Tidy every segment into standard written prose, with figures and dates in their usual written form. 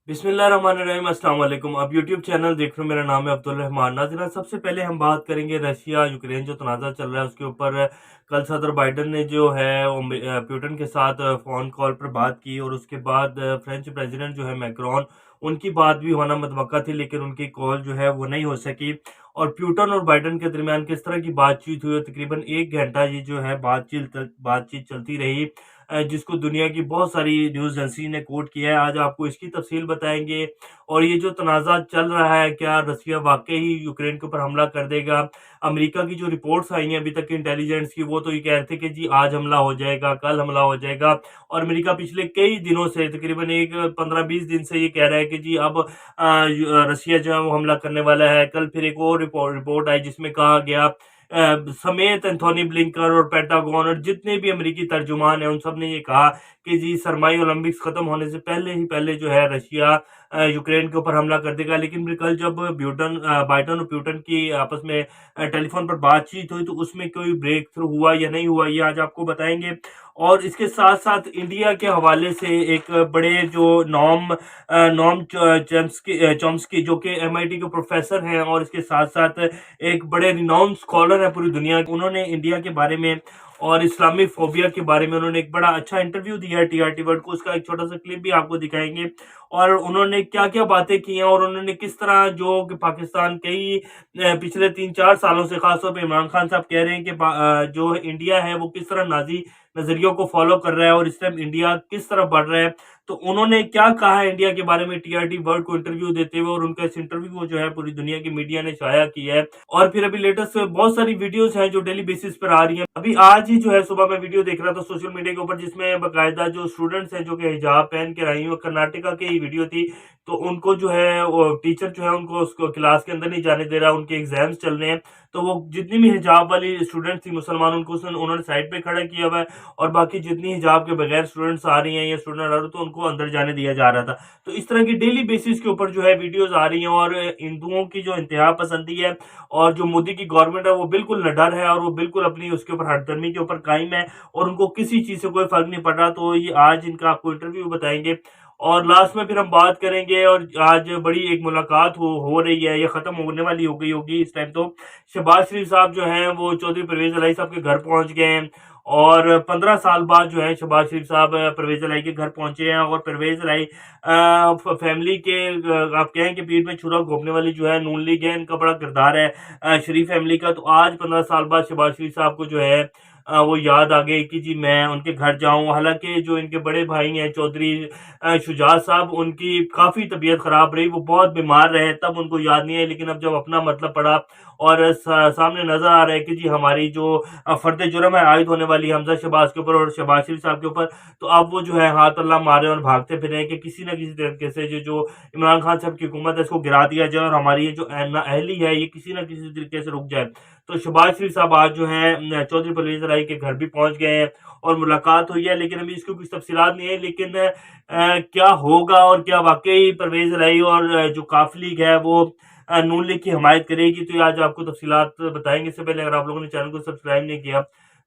बिस्मिल्लाहिर्रहमानिर्रहीम, अस्सलाम वालेकुम। आप यूट्यूब चैनल देख रहे हो, मेरा नाम है अब्दुल रहमान। नाज़रीन, सबसे पहले हम बात करेंगे रशिया यूक्रेन जो तनाज़ा चल रहा है उसके ऊपर। कल सदर बाइडन ने जो है वो पुतिन के साथ फ़ोन कॉल पर बात की और उसके बाद फ्रेंच प्रेसिडेंट जो है मैक्रोन, उनकी बात भी होना मतवक्का थी, लेकिन उनकी कॉल जो है वो नहीं हो सकी। और पुतिन और बाइडन के दरमियान किस तरह की बातचीत हुई, तकरीबन 1 घंटा ये जो है बातचीत चलती रही, जिसको दुनिया की बहुत सारी न्यूज़ एजेंसी ने कोट किया है। आज आपको इसकी तफसील बताएँगे। और ये जो तनाज़ा चल रहा है, क्या रसिया वाक़ई ही यूक्रेन के ऊपर हमला कर देगा? अमेरिका की जो रिपोर्ट्स आई हैं अभी तक इंटेलिजेंस की, वो तो ये कह रहे थे कि जी आज हमला हो जाएगा, कल हमला हो जाएगा। और अमेरिका पिछले कई दिनों से, तकरीबन एक 15-20 दिन से ये कह रहा है कि जी अब रसिया जो है वो हमला करने वाला है। कल फिर एक और रिपोर्ट आई जिसमें कहा गया, समेत एंथोनी ब्लिंकन और पेंटागन और जितने भी अमेरिकी तर्जुमान हैं, उन सब ने ये कहा कि जी सरमाई ओलंपिक्स खत्म होने से पहले ही पहले जो है रशिया यूक्रेन के ऊपर हमला कर देगा। लेकिन फिर कल जब बाइडन और पुतिन की आपस में टेलीफोन पर बातचीत हुई, तो उसमें कोई ब्रेक थ्रू हुआ या नहीं हुआ, ये आज आपको बताएंगे। और इसके साथ साथ इंडिया के हवाले से एक बड़े जो नॉम चॉम्स्की जो कि एमआईटी के प्रोफेसर हैं और इसके साथ साथ एक बड़े रिनाउंड स्कॉलर हैं पूरी दुनिया के, उन्होंने इंडिया के बारे में और इस्लामिक फोबिया के बारे में उन्होंने एक बड़ा अच्छा इंटरव्यू दिया है टीआरटी वर्ल्ड को। उसका एक छोटा सा क्लिप भी आपको दिखाएंगे और उन्होंने क्या क्या बातें की हैं और उन्होंने किस तरह जो कि पाकिस्तान कई पिछले 3-4 सालों से, खासतौर पर इमरान खान साहब कह रहे हैं कि जो इंडिया है वो किस तरह नाजी नजरियों को फॉलो कर रहा है और इस टाइम इंडिया किस तरफ बढ़ रहा है। तो उन्होंने क्या कहा है इंडिया के बारे में टीआरटी वर्ल्ड को इंटरव्यू देते हुए, और उनका इस इंटरव्यू को जो है पूरी दुनिया की मीडिया ने शाया किया है। और फिर अभी लेटेस्ट बहुत सारी वीडियोस हैं जो डेली बेसिस पर आ रही हैं। अभी आज ही जो है सुबह मैं वीडियो देख रहा था सोशल मीडिया के ऊपर, जिसमें बाकायदा जो स्टूडेंट्स हैं जो कि हिजाब पहन के आई हुई, कर्नाटका की ही वीडियो थी। तो उनको जो है वो टीचर जो है उनको उसको क्लास के अंदर नहीं जाने दे रहा, उनके एग्जाम्स चल रहे हैं। तो वो जितनी भी हिजाब वाली स्टूडेंट थी मुसलमान, उनको उन्होंने साइड पे खड़ा किया हुआ है और बाकी जितनी हिजाब के बगैर स्टूडेंट्स आ रही हैं या स्टूडेंट आ रहे, तो उनको अंदर जाने दिया जा रहा था। तो इस तरह की डेली बेसिस के ऊपर जो है वीडियोस आ रही हैं और हिंदुओं की जो इंतहा पसंदी है और जो मोदी की गवर्नमेंट है वो बिल्कुल निडर है और वो बिल्कुल अपनी उसके ऊपर हटदर्मी के ऊपर कायम है और उनको किसी चीज से कोई फर्क नहीं पड़ रहा। तो ये आज इनका आपको इंटरव्यू बताएंगे और लास्ट में फिर हम बात करेंगे। और आज बड़ी एक मुलाकात हो रही है, ये खत्म होने वाली हो गई होगी इस टाइम। तो शहबाज शरीफ साहब जो हैं वो चौधरी परवेज इलाही साहब के घर पहुंच गए हैं और 15 साल बाद जो है शहबाज शरीफ साहब परवेज इलाही के घर पहुंचे हैं। और परवेज इलाही फैमिली के आप कहें कि पीठ में छुरा घोंपने वाली जो है नून लीग है, इनका बड़ा किरदार है शरीफ फैमिली का। तो आज 15 साल बाद शहबाज शरीफ साहब को जो है वो याद आ गई कि जी मैं उनके घर जाऊं। हालांकि जो इनके बड़े भाई हैं चौधरी शुजात साहब, उनकी काफ़ी तबीयत ख़राब रही, वो बहुत बीमार रहे, तब उनको याद नहीं है। लेकिन अब जब अपना मतलब पड़ा और सामने नज़र आ रहा है कि जी हमारी जो फ़र्द जुर्म है आयद होने वाली हमजा शहबाज के ऊपर और शहबाज शरीफ साहब के ऊपर, तो अब वो जो है हाथ अल्लाह मारे और भागते फिरे कि किसी न किसी तरीके से जो इमरान खान साहब की हुकूमत है इसको गिरा दिया जाए और हमारी ये जो नाअहली है ये किसी न किसी तरीके से रुक जाए। तो शहबाज शरीफ साहब आज जो है चौधरी परवेज इलाही के घर भी पहुंच गए हैं और मुलाकात हुई है, लेकिन अभी इसकी कुछ तफसीलात नहीं है। लेकिन क्या होगा और क्या वाकई परवेज इलाही और जो काफ लीग है वो नून लीग की हमायत करेगी, तो ये आज आपको तफसीलात बताएंगे। इससे पहले अगर आप लोगों ने चैनल को सब्सक्राइब नहीं किया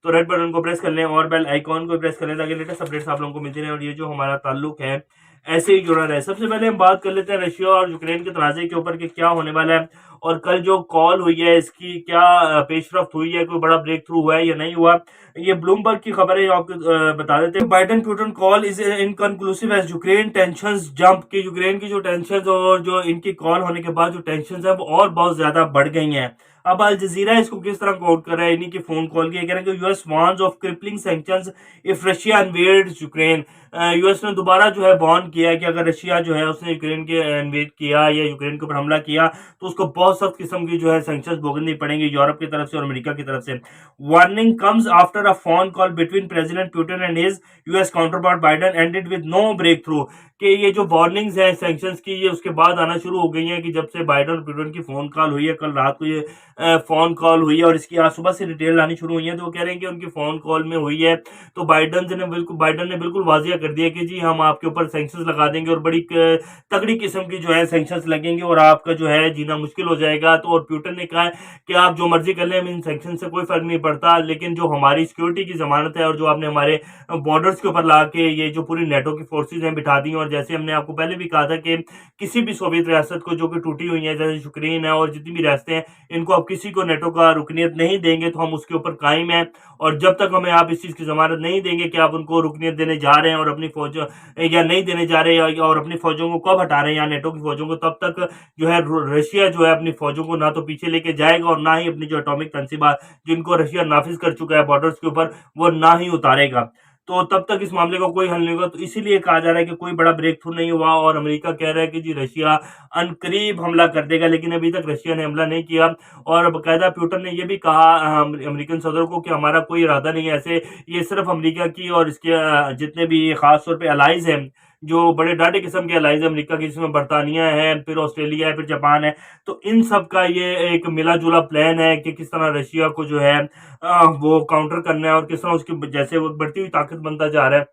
तो रेड बटन को प्रेस कर लें और बेल आइकॉन को प्रेस कर लें ताकि लेटेस्ट अपडेट्स आप लोगों को मिलती रहे और ये जो हमारा ताल्लुक है ऐसे ही जुड़ा रहे। सबसे पहले हम बात कर लेते हैं रशिया और यूक्रेन के तनाज़े के ऊपर कि क्या होने वाला है और कल जो कॉल हुई है इसकी क्या पेशरफ्त हुई है, कोई बड़ा ब्रेक थ्रू हुआ है या नहीं हुआ। ये ब्लूमबर्ग की खबर है, आपको बता देते हैं। Biden Putin call is inconclusive as Ukraine tensions jump, कि यूक्रेन की जो टेंशंस और जो इनकी कॉल होने के बाद जो टेंशंस है वो और बहुत ज्यादा बढ़ गई हैं। अब अल जजीरा इसको किस तरह कोट कर रहा है इन्हीं की फोन कॉल की, कह रहे हैं कि US warns of crippling sanctions if Russia invades Ukraine. US ने दोबारा जो है वार्न किया है कि अगर रशिया जो है उसने यूक्रेन के इन्वेड किया या यूक्रेन के ऊपर हमला किया तो उसको बहुत सख्त किस्म की जो है सैंक्शंस भुगतनी पड़ेंगी यूरोप की तरफ से और अमेरिका की तरफ से। Warning comes after a phone call between president Putin and his US counterpart Biden ended with no breakthrough, कि ये जो वार्निंग्स हैं सैंक्शंस की ये उसके बाद आना शुरू हो गई हैं कि जब से बाइडन और पुतिन की फोन कॉल हुई है। कल रात को ये फोन कॉल हुई है और इसकी आज सुबह से डिटेल आनी शुरू हुई है। तो वो कह रहे हैं कि उनकी फोन कॉल में हुई है तो बाइडन ने बिल्कुल वाजिया कर दिया कि जी हम आपके ऊपर सैंक्शंस लगा देंगे और बड़ी तगड़ी किस्म की जो है सैंक्शंस लगेंगे और आपका जो है जीना मुश्किल हो जाएगा। तो और प्यूटन ने कहा है कि आप जो मर्जी कर लें, इन सैंक्शन से कोई फर्क नहीं पड़ता, लेकिन जो हमारी सिक्योरिटी की जमानत है और जो आपने हमारे बॉर्डर्स के ऊपर ला के ये जो पूरी नेटो की फोर्सेज हैं बिठा दी, और जैसे हमने आपको पहले भी कहा था कि किसी भी सोवियत रियासत को जो कि टूटी हुई है, जैसे यूक्रेन है और जितनी भी रियासतें हैं, इनको आप किसी को नेटो का रुकनीत नहीं देंगे, तो हम उसके ऊपर कायम हैं। और जब तक हमें आप इस चीज की जमानत नहीं देंगे कि आप उनको रुकनीत देने जा रहे हैं और अपनी फौज या नहीं देने जा रहे हैं, और अपनी फौजों को कब हटा रहे हैं या नेटो की फौजों को, तब तक जो है रशिया जो है अपनी फौजों को ना तो पीछे लेके जाएगा और ना ही अपनी जो एटॉमिक तनसीबात जिनको रशिया नाफिज कर चुका है बॉर्डर्स के ऊपर, वो ना ही उतारेगा। तो तब तक इस मामले का कोई हल नहीं होगा। तो इसीलिए कहा जा रहा है कि कोई बड़ा ब्रेक थ्रू नहीं हुआ, और अमेरिका कह रहा है कि जी रशिया अनकरीब हमला कर देगा, लेकिन अभी तक रशिया ने हमला नहीं किया। और बाकायदा प्यूटन ने यह भी कहा अमेरिकन सदर को कि हमारा कोई इरादा नहीं है ऐसे, ये सिर्फ अमेरिका की और इसके जितने भी खास तौर पे अलाइज हैं, जो बड़े डाटे किस्म के अलाइज अमेरिका की, जिसमें बरतानिया है, फिर ऑस्ट्रेलिया है, फिर जापान है, तो इन सब का ये एक मिला जुला प्लान है कि किस तरह रशिया को जो है वो काउंटर करना है, और किस तरह उसकी जैसे वो बढ़ती हुई ताकत बनता जा रहा है,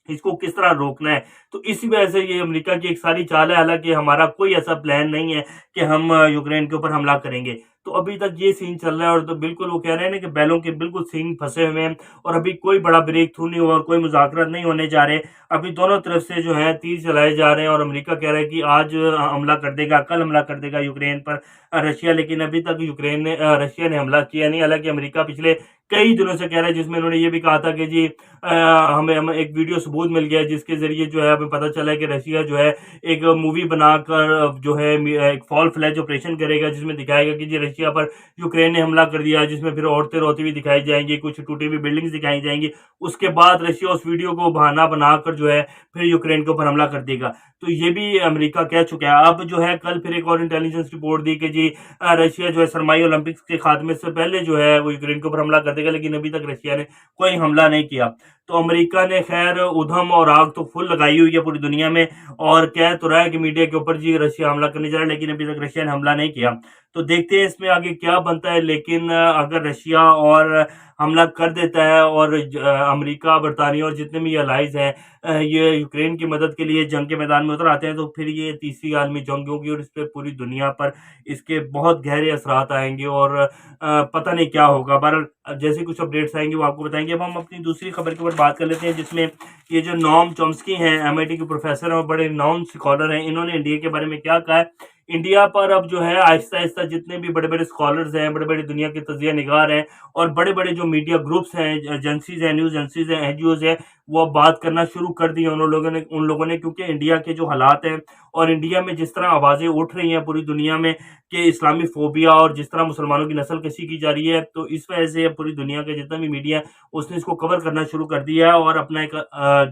इसको किस तरह रोकना है। तो इसी वजह से ये अमेरिका की एक सारी चाल है, हालांकि हमारा कोई ऐसा प्लान नहीं है कि हम यूक्रेन के ऊपर हमला करेंगे। तो अभी तक ये सीन चल रहा है, और तो बिल्कुल वो कह रहे हैं ना कि बैलों के बिल्कुल सीन फंसे हुए हैं, और अभी कोई बड़ा ब्रेक थ्रू नहीं हुआ और कोई मुज़ाकरात नहीं होने जा रहे। अभी दोनों तरफ से जो है तीर चलाए जा रहे हैं, और अमेरिका कह रहा है कि आज हमला कर देगा, कल हमला कर देगा यूक्रेन पर रशिया, लेकिन अभी तक यूक्रेन ने रशिया ने हमला किया नहीं। हालांकि अमेरिका पिछले कई दिनों से कह रहा है, जिसमें उन्होंने ये भी कहा था कि जी हमें एक वीडियो सबूत मिल गया है, जिसके जरिए जो है हमें पता चला है कि रशिया जो है एक मूवी बनाकर जो है एक फॉल फ्लैग ऑपरेशन करेगा, जिसमें दिखाएगा कि जी रशिया पर यूक्रेन ने हमला कर दिया, जिसमें फिर औरतें रोती हुई दिखाई जाएंगी, कुछ टूटी हुई बिल्डिंग्स दिखाई जाएंगी। उसके बाद रशिया उस वीडियो को बहाना बनाकर जो है फिर यूक्रेन के ऊपर हमला कर देगा। तो ये भी अमेरिका कह चुका है। अब जो है कल फिर एक और इंटेलिजेंस रिपोर्ट दी कि जी रशिया जो है सरमाई ओलंपिक्स के खात्मे से पहले जो है वो यूक्रेन के ऊपर हमला कर देगा, लेकिन अभी तक रशिया ने कोई हमला नहीं किया। तो अमेरिका ने खैर उधम और आग तो फुल लगाई हुई है पूरी दुनिया में, और कह तो रहा है कि मीडिया के ऊपर जी रशिया हमला करने जा रहा है, लेकिन अभी तक रशिया ने हमला नहीं किया। तो देखते हैं इसमें आगे क्या बनता है। लेकिन अगर रशिया और हमला कर देता है और अमेरिका, बरतानिया और जितने भी अलाइज हैं ये यूक्रेन की मदद के लिए जंग के मैदान में उतर आते हैं, तो फिर ये तीसरी आलमी जंग होगी, और इस पर पूरी दुनिया पर इसके बहुत गहरे असरात आएंगे, और पता नहीं क्या होगा। बहरहाल जैसे कुछ अपडेट्स आएंगे वो आपको बताएंगे। अब हम अपनी दूसरी खबर के ऊपर बात कर लेते हैं, जिसमें ये जो नोम चॉम्स्की हैं, MIT के प्रोफेसर हैं और बड़े नाउन स्कॉलर हैं, इन्होंने इंडिया के बारे में क्या कहा है। इंडिया पर अब जो है आहिस्ता आहिस्ता जितने भी बड़े बड़े स्कॉलर्स हैं, बड़े बड़े दुनिया के तजिया निगार हैं, और बड़े बड़े जो मीडिया ग्रुप्स हैं, एजेंसीज हैं, न्यूज एजेंसीज हैं, NGOs हैं, वो अब बात करना शुरू कर दी है उन लोगों ने, क्योंकि इंडिया के जो हालात हैं और इंडिया में जिस तरह आवाजें उठ रही हैं पूरी दुनिया में कि इस्लामी फोबिया और जिस तरह मुसलमानों की नस्ल कशी की जा रही है, तो इस वजह से पूरी दुनिया का जितना भी मीडिया है उसने इसको कवर करना शुरू कर दिया है, और अपना एक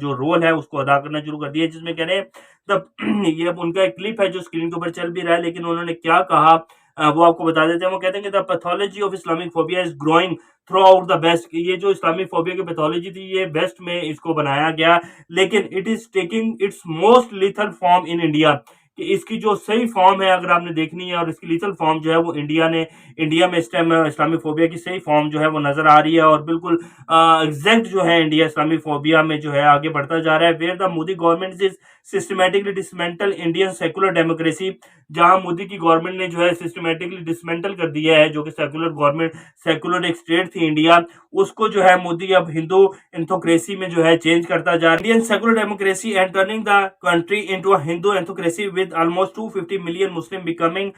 जो रोल है उसको अदा करना शुरू कर दिया है, जिसमें कह रहे हैं तब ये अब उनका एक क्लिप है जो स्क्रीन के ऊपर चल भी रहा है, लेकिन उन्होंने क्या कहा वो आपको बता देते हैं। वो कहते हैं कि the pathology of Islamic phobia is growing through out the best. ये जो इस्लामिक फोबिया की पैथोलॉजी थी ये वेस्ट में इसको बनाया गया, लेकिन it is taking it's most lethal form in India, कि इसकी जो सही फॉर्म है अगर आपने देखनी है, और इसकी लीथल फॉर्म जो है वो इंडिया में इस टाइम इस्लामिक फोबिया की सही फॉर्म जो है वो नजर आ रही है, और बिल्कुल एग्जैक्ट जो है इंडिया इस्लामिक फोबिया में जो है आगे बढ़ता जा रहा है। Where the Modi government is systematically dismantle Indian secular democracy, जहां मोदी की गवर्नमेंट ने जो है सिस्टमेटिकली डिसमेंटल कर दिया है, जो कि सेकुलर गवर्नमेंट, सेकुलर एक स्टेट थी इंडिया, उसको जो है मोदी अब हिंदू एंथोक्रेसी में जो है चेंज करता जा रहा है। Indian secular democracy and turning the country into a Hindu ethnocracy with almost 250 million Muslim becoming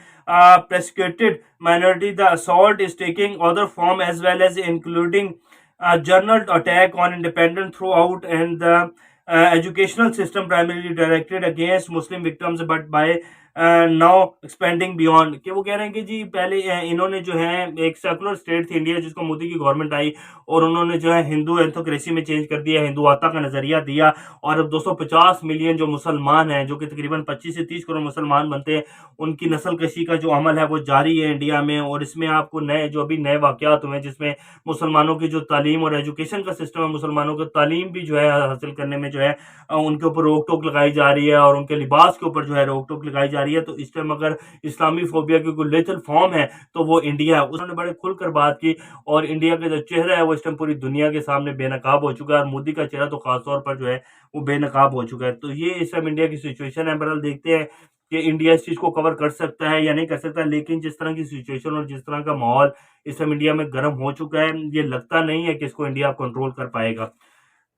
persecuted minority. The assault is taking other form as well as including a general attack on independent throughout, and the educational system primarily directed against Muslim victims, but by now expanding beyond, कि वो कह रहे हैं कि जी पहले इन्होंने जो है एक सेकुलर स्टेट थी इंडिया जिसको मोदी की गवर्नमेंट आई, और उन्होंने जो है हिंदू एंथोक्रेसी में चेंज कर दिया, हिंदुआता का नजरिया दिया, और अब 250 मिलियन जो मुसलमान हैं, जो कि तकरीबन 25 से 30 करोड़ मुसलमान बनते हैं, उनकी नस्ल कशी का जो अमल है वो जारी है इंडिया में। और इसमें आपको अभी नए वाकयात हुए हैं, जिसमें मुसलमानों की जो तालीम और एजुकेशन का सिस्टम है, मुसलमानों को तालीम भी जो है हासिल करने में जो है उनके ऊपर रोक टोक लगाई जा रही है, और उनके लिबास के ऊपर जो है रोक टोक लगाई जा रही है। तो इस टाइम अगर इस्लामी फोबिया की कोई लेथल फॉर्म है तो वो इंडिया है। उन्होंने बड़े खुलकर बात की, और इंडिया का जो चेहरा है वो इस टाइम पूरी दुनिया के सामने बेनकाब हो चुका है, और मोदी का चेहरा तो खासतौर पर जो है वो बेनकाब हो चुका है। तो ये इस टाइम इंडिया की सिचुएशन है। बहरहाल देखते हैं कि इंडिया इस चीज़ को कवर कर सकता है या नहीं कर सकता, लेकिन जिस तरह की सिचुएशन और जिस तरह का माहौल इस समय इंडिया में गर्म हो चुका है, ये लगता नहीं है कि इसको इंडिया कंट्रोल कर पाएगा।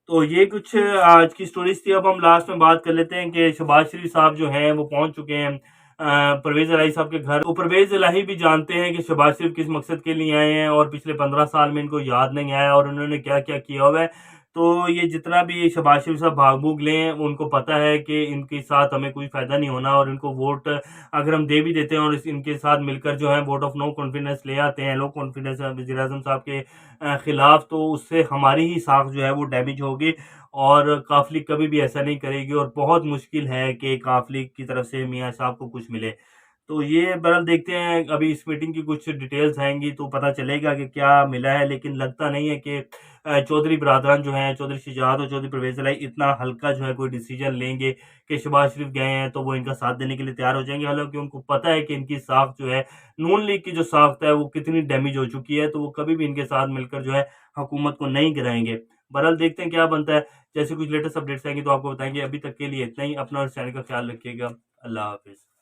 तो ये कुछ आज की स्टोरीज़ थी। अब हम लास्ट में बात कर लेते हैं कि शहबाज शरीफ साहब जो हैं वो पहुँच चुके हैं परवेज़ इलाही साहब के घर। तो परवेज़ इलाही भी जानते हैं कि शहबाज शरीफ किस मकसद के लिए आए हैं और पिछले 15 साल में इनको याद नहीं आया और उन्होंने क्या-क्या किया हुआ है। तो ये जितना भी शहबाज शरीफ साहब भाग-भूग लें, उनको पता है कि इनके साथ हमें कोई फ़ायदा नहीं होना और इनको वोट अगर हम दे भी देते हैं और इनके साथ मिलकर जो है वोट ऑफ नो कॉन्फिडेंस ले आते हैं, लो कॉन्फिडेंस वज़ीर-ए-आज़म साहब के खिलाफ, तो उससे हमारी ही साख जो है वो डैमेज होगी और काफ लीग कभी भी ऐसा नहीं करेगी और बहुत मुश्किल है कि काफ लीग की तरफ से मियाँ साहब को कुछ मिले। तो ये बहरहाल देखते हैं, अभी इस मीटिंग की कुछ डिटेल्स आएँगी तो पता चलेगा कि क्या मिला है, लेकिन लगता नहीं है कि चौधरी बिरादरान जो हैं, चौधरी शुजात और चौधरी परवेज़ इलाही इतना हल्का जो है कोई डिसीजन लेंगे कि शहबाज शरीफ गए हैं तो वो इनका साथ देने के लिए तैयार हो जाएँगे। हालाँकि उनको पता है कि इनकी साख जो है, नून लीग की जो साख्त है वो कितनी डैमेज हो चुकी है, तो वो कभी भी इनके साथ मिलकर जो है हुकूमत को नहीं गिराएँगे। बहरहाल देखते हैं क्या बनता है। जैसे कुछ लेटेस्ट अपडेट्स आएँगी तो आपको बताएँगे। अभी तक के लिए इतना ही। अपना और इस चैनल का ख्याल रखिएगा। अल्लाह हाफ़िज़।